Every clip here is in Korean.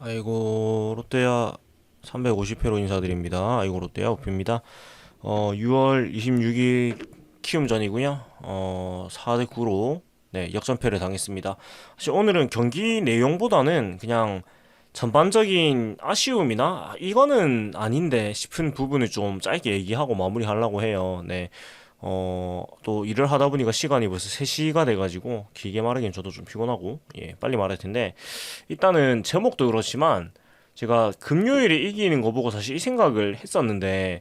아이고 롯데야 350회로 인사드립니다. 아이고 롯데야 오피입니다. 6월 26일 키움전이고요. 4대 9로 네, 역전패를 당했습니다. 사실 오늘은 경기 내용보다는 그냥 전반적인 아쉬움이나 이거는 아닌데 싶은 부분을 좀 짧게 얘기하고 마무리하려고 해요. 네. 또 일을 하다 보니까 시간이 벌써 3시가 돼가지고 길게 말하기엔 저도 좀 피곤하고 예, 빨리 말할 텐데 일단은 제목도 그렇지만 제가 금요일에 이기는 거 보고 사실 이 생각을 했었는데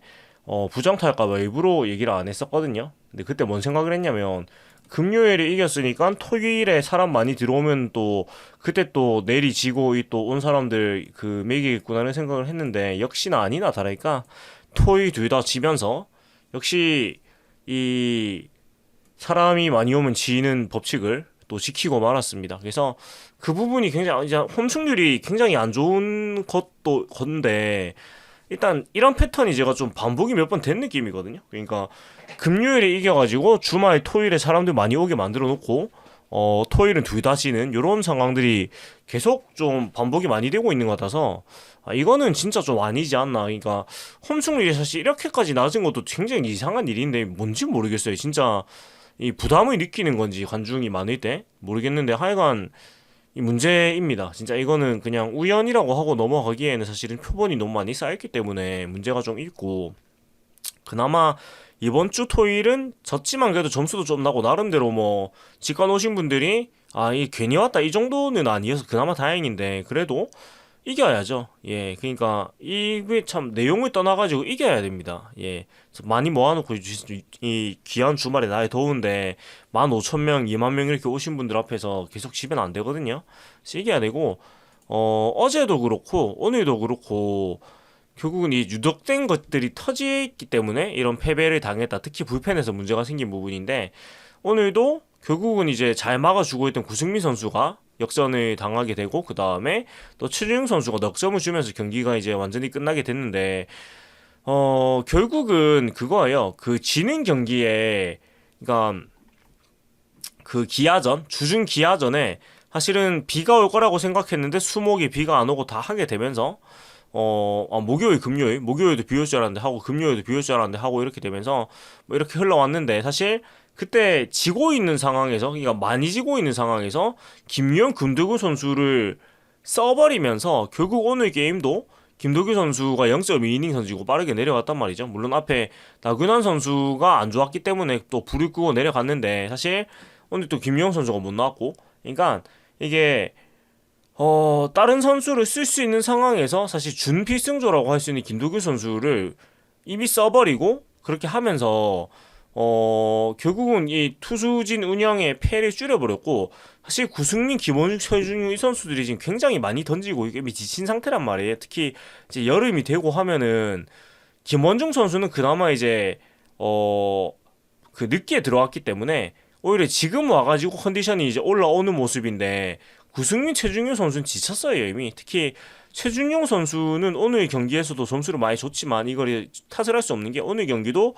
부정타일까봐 일부러 얘기를 안 했었거든요. 근데 그때 뭔 생각을 했냐면 금요일에 이겼으니까 토요일에 사람 많이 들어오면 또 그때 또 내일이 지고 이 또 온 사람들 그 매기겠구나라는 생각을 했는데 역시나 아니나 다를까 토요일 둘 다 지면서 역시 이 사람이 많이 오면 지는 법칙을 또 지키고 말았습니다. 그래서 그 부분이 굉장히 이제 홈승률이 굉장히 안 좋은 것도 건데 일단 이런 패턴이 제가 좀 반복이 몇 번 된 느낌이거든요. 그러니까 금요일에 이겨가지고 주말 토요일에 사람들 많이 오게 만들어 놓고 토요일은 둘 다 지는 이런 상황들이 계속 좀 반복이 많이 되고 있는 것 같아서 이거는 진짜 좀 아니지 않나. 그러니까 홈승률이 사실 이렇게까지 낮은 것도 굉장히 이상한 일인데 뭔지 모르겠어요. 진짜 이 부담을 느끼는 건지 관중이 많을 때 모르겠는데 하여간 이 문제입니다. 진짜 이거는 그냥 우연이라고 하고 넘어가기에는 사실은 표본이 너무 많이 쌓였기 때문에 문제가 좀 있고 그나마 이번 주 토요일은 졌지만 그래도 점수도 좀 나고 나름대로 뭐 직관 오신 분들이 이 괜히 왔다 이 정도는 아니어서 그나마 다행인데 그래도 이겨야죠. 예, 그러니까 이게 참 내용을 떠나가지고 이겨야 됩니다. 예, 그래서 많이 모아놓고 이 귀한 주말에 날이 더운데 15,000명, 2만 명 이렇게 오신 분들 앞에서 계속 지면 안 되거든요. 그래서 이겨야 되고 어제도 그렇고 오늘도 그렇고 결국은 이 유독된 것들이 터지기 때문에 이런 패배를 당했다. 특히 불펜에서 문제가 생긴 부분인데 오늘도 결국은 이제 잘 막아주고 있던 구승민 선수가 역전을 당하게 되고 그 다음에 또 최준용 선수가 넉점을 주면서 경기가 이제 완전히 끝나게 됐는데 결국은 그거예요. 그 지는 경기에 그러니까 그 기아전 주중 기아전에 사실은 비가 올 거라고 생각했는데 수목이 비가 안 오고 다 하게 되면서 목요일, 금요일, 목요일도 비 올 줄 알았는데 하고 금요일도 비 올 줄 알았는데 하고 이렇게 되면서 뭐 이렇게 흘러왔는데 사실 그때 지고 있는 상황에서 그러니까 많이 지고 있는 상황에서 김유현, 금두구 선수를 써버리면서 결국 오늘 게임도 김도규 선수가 0.2이닝 선수고 빠르게 내려갔단 말이죠. 물론 앞에 나균환 선수가 안 좋았기 때문에 또 불을 끄고 내려갔는데 사실 오늘 또 김유현 선수가 못 나왔고 그러니까 이게 다른 선수를 쓸 수 있는 상황에서 사실 준필승조라고 할 수 있는 김도규 선수를 이미 써버리고 그렇게 하면서 결국은 이 투수진 운영의 폐를 줄여버렸고 사실 구승민, 김원중, 최준용 이 선수들이 지금 굉장히 많이 던지고 이게 지친 상태란 말이에요. 특히 이제 여름이 되고 하면은 김원중 선수는 그나마 이제 그 늦게 들어왔기 때문에 오히려 지금 와가지고 컨디션이 이제 올라오는 모습인데 구승민, 최준용 선수는 지쳤어요 이미. 특히 최준용 선수는 오늘 경기에서도 점수를 많이 줬지만 이걸 탓을 할 수 없는 게 오늘 경기도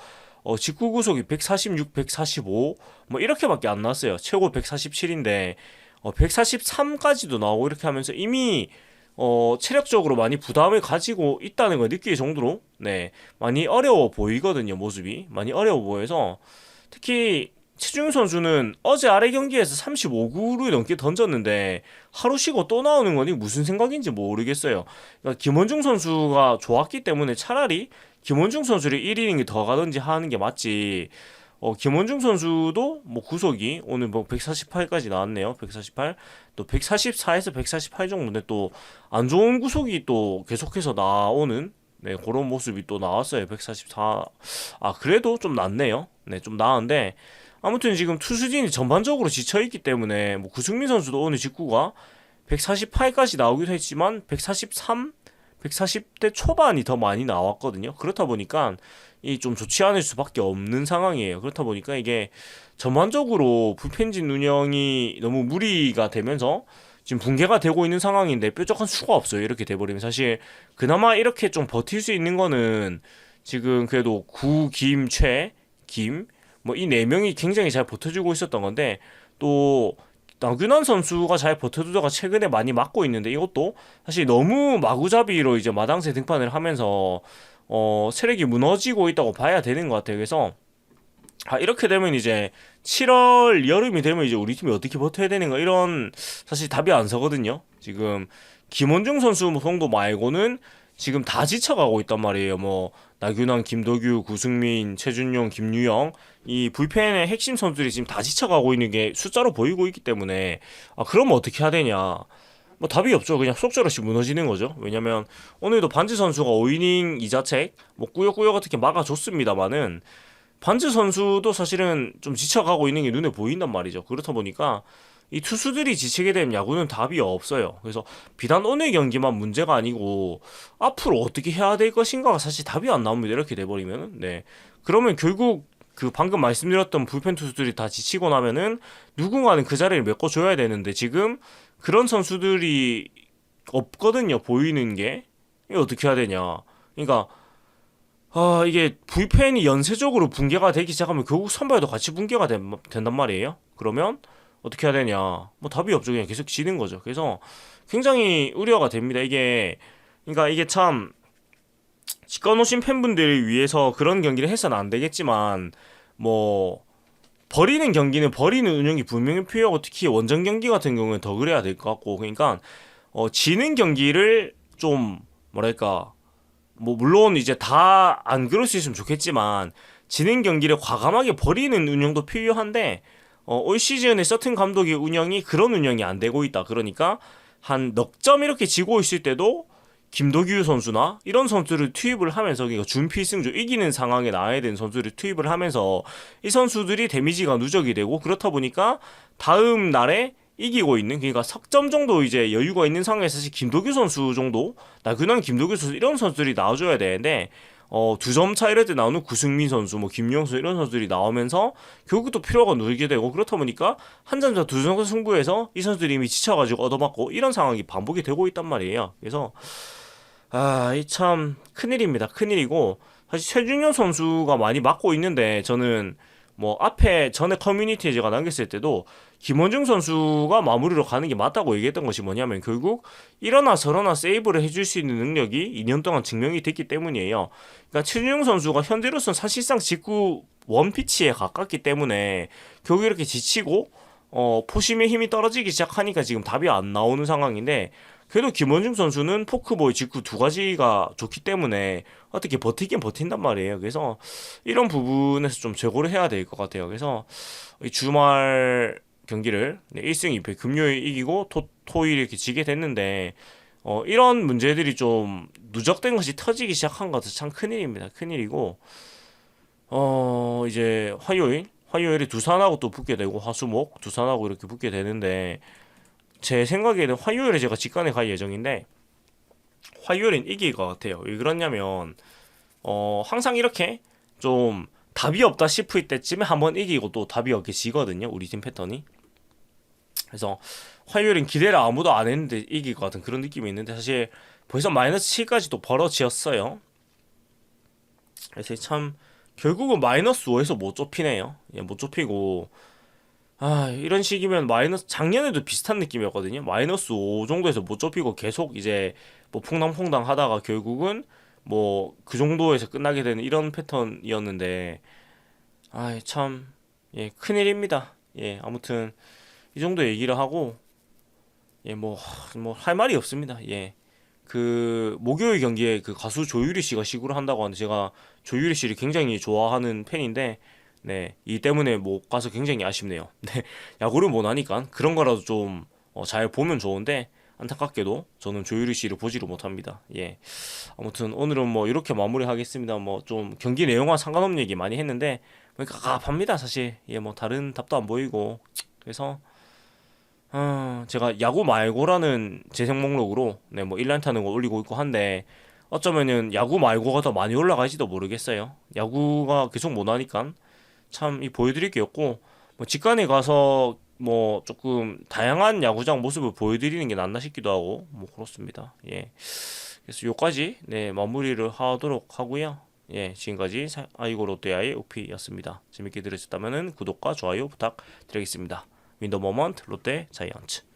직구 구속이 146, 145 뭐 이렇게밖에 안 나왔어요. 최고 147인데 143까지도 나오고 이렇게 하면서 이미 체력적으로 많이 부담을 가지고 있다는 걸 느낄 정도로 네 많이 어려워 보이거든요. 모습이 많이 어려워 보여서 특히 최준용 선수는 어제 아래 경기에서 35구를 넘게 던졌는데 하루 쉬고 또 나오는 거니 무슨 생각인지 모르겠어요. 그러니까 김원중 선수가 좋았기 때문에 차라리 김원중 선수를 1이닝이 더 가든지 하는 게 맞지. 김원중 선수도 뭐 구속이 오늘 뭐 148까지 나왔네요. 148. 또 144에서 148 정도인데 또 안 좋은 구속이 또 계속해서 나오는 네, 그런 모습이 또 나왔어요. 144. 그래도 좀 낫네요. 네, 좀 나은데 아무튼 지금 투수진이 전반적으로 지쳐있기 때문에 뭐 구승민 선수도 오늘 직구가 148까지 나오기도 했지만 143, 140대 초반이 더 많이 나왔거든요. 그렇다 보니까 이 좀 좋지 않을 수밖에 없는 상황이에요. 그렇다 보니까 이게 전반적으로 불펜진 운영이 너무 무리가 되면서 지금 붕괴가 되고 있는 상황인데 뾰족한 수가 없어요. 이렇게 돼버리면 사실 그나마 이렇게 좀 버틸 수 있는 거는 지금 그래도 구, 김, 최, 김 뭐 이 네 명이 굉장히 잘 버텨주고 있었던 건데 또 나균환 선수가 잘 버텨주다가 최근에 많이 맞고 있는데 이것도 사실 너무 마구잡이로 이제 마당새 등판을 하면서 세력이 무너지고 있다고 봐야 되는 것 같아요. 그래서 이렇게 되면 이제 7월 여름이 되면 이제 우리 팀이 어떻게 버텨야 되는가 이런 사실 답이 안 서거든요. 지금 김원중 선수 정도 말고는 지금 다 지쳐가고 있단 말이에요. 뭐 나균환, 김도규, 구승민, 최준용, 김유영 이 불펜의 핵심 선수들이 지금 다 지쳐가고 있는 게 숫자로 보이고 있기 때문에 그러면 어떻게 해야 되냐? 뭐 답이 없죠. 그냥 속절없이 무너지는 거죠. 왜냐면 오늘도 반지 선수가 5이닝 2자책 뭐 꾸역꾸역 어떻게 막아줬습니다만은 반지 선수도 사실은 좀 지쳐가고 있는 게 눈에 보인단 말이죠. 그렇다 보니까 이 투수들이 지치게 되면 야구는 답이 없어요. 그래서 비단 오늘 경기만 문제가 아니고 앞으로 어떻게 해야 될 것인가가 사실 답이 안 나옵니다. 이렇게 돼버리면은 네. 그러면 결국 그 방금 말씀드렸던 불펜 투수들이 다 지치고 나면은 누군가는 그 자리를 메꿔줘야 되는데 지금 그런 선수들이 없거든요. 보이는 게 이게 어떻게 해야 되냐. 그러니까 이게 불펜이 연쇄적으로 붕괴가 되기 시작하면 결국 선발도 같이 붕괴가 된단 말이에요. 그러면 어떻게 해야 되냐? 뭐 답이 없죠. 그냥 계속 지는 거죠. 그래서 굉장히 우려가 됩니다. 그러니까 이게 참 직관오신 팬분들을 위해서 그런 경기를 해서는 안 되겠지만 뭐 버리는 경기는 버리는 운영이 분명히 필요하고 특히 원정 경기 같은 경우는 더 그래야 될 것 같고 그러니까 지는 경기를 좀 뭐랄까 뭐 물론 이제 다 안 그럴 수 있으면 좋겠지만 지는 경기를 과감하게 버리는 운영도 필요한데 올 시즌에 서튼 감독의 운영이 그런 운영이 안 되고 있다. 그러니까 한 넉 점 이렇게 지고 있을 때도 김도규 선수나 이런 선수를 투입을 하면서 그러니까 준필승조 이기는 상황에 나와야 되는 선수를 투입을 하면서 이 선수들이 데미지가 누적이 되고 그렇다 보니까 다음 날에 이기고 있는 그러니까 석점 정도 이제 여유가 있는 상황에서 사실 김도규 선수 정도 나균환 김도규 선수 이런 선수들이 나와줘야 되는데 2점 차 이럴 때 나오는 구승민 선수 뭐 김용수 이런 선수들이 나오면서 결국 또 피로가 누르게 되고 그렇다 보니까 한 점차 두 점 승부에서 이 선수들이 이미 지쳐가지고 얻어맞고 이런 상황이 반복이 되고 있단 말이에요. 그래서 이 참 큰일입니다. 큰일이고 사실 최준용 선수가 많이 맞고 있는데 저는 뭐 앞에 전에 커뮤니티에 제가 남겼을 때도 김원중 선수가 마무리로 가는 게 맞다고 얘기했던 것이 뭐냐면 결국 이러나 저러나 세이브를 해줄 수 있는 능력이 2년 동안 증명이 됐기 때문이에요. 그러니까 최준용 선수가 현재로서는 사실상 직구 원피치에 가깝기 때문에 결국 이렇게 지치고 포심의 힘이 떨어지기 시작하니까 지금 답이 안 나오는 상황인데 그래도 김원중 선수는 포크볼 직구 두 가지가 좋기 때문에 어떻게 버티긴 버틴단 말이에요. 그래서 이런 부분에서 좀 제고를 해야 될 것 같아요. 그래서 이 주말 경기를 1승 2패 금요일 이기고 토일 이렇게 지게 됐는데 이런 문제들이 좀 누적된 것이 터지기 시작한 것 같아서 참 큰일입니다. 큰일이고 이제 화요일에 두산하고 또 붙게 되고 화수목 두산하고 이렇게 붙게 되는데 제 생각에는 화요일에 제가 직관에 갈 예정인데 화요일엔 이길 것 같아요. 왜 그러냐면 항상 이렇게 좀 답이 없다 싶을 때쯤에 한번 이기고 또 답이 없게 지거든요. 우리 팀 패턴이. 그래서 화요일엔 기대를 아무도 안 했는데 이길 것 같은 그런 느낌이 있는데 사실 벌써 마이너스 7까지 또 벌어지었어요. 그래서 참 결국은 마이너스 5에서 못 좁히네요. 예, 못 좁히고 이런 식이면 마이너스 작년에도 비슷한 느낌이었거든요. 마이너스 5 정도에서 못 좁히고 계속 이제 뭐 퐁당퐁당 하다가 결국은 뭐 그 정도에서 끝나게 되는 이런 패턴이었는데 참 예, 큰일입니다. 예, 아무튼 이 정도 얘기를 하고 예, 뭐 할 말이 없습니다. 예. 그 목요일 경기에 그 가수 조유리 씨가 시구를 한다고 하는데 제가 조유리 씨를 굉장히 좋아하는 팬인데 네, 이 때문에 못 가서 굉장히 아쉽네요. 네, 야구를 못 하니까 그런 거라도 좀 잘 보면 좋은데 안타깝게도 저는 조유리 씨를 보지를 못합니다. 예, 아무튼 오늘은 뭐 이렇게 마무리하겠습니다. 뭐 좀 경기 내용과 상관없는 얘기 많이 했는데 뭐 갑갑합니다 사실. 예, 뭐 다른 답도 안 보이고 그래서 제가 야구 말고라는 재생 목록으로 네, 뭐 1란 타는 거 올리고 있고 한데 어쩌면은 야구 말고가 더 많이 올라갈지도 모르겠어요. 야구가 계속 못 하니까 참 이 보여드릴 게 없고 뭐 직관에 가서 뭐 조금 다양한 야구장 모습을 보여드리는 게 낫나 싶기도 하고 뭐 그렇습니다. 예. 그래서 요까지 네 마무리를 하도록 하고요. 예, 지금까지 아이고 롯데아의 오피였습니다. 재밌게 들으셨다면은 구독과 좋아요 부탁드리겠습니다. 윈더 모먼트 롯데 자이언츠.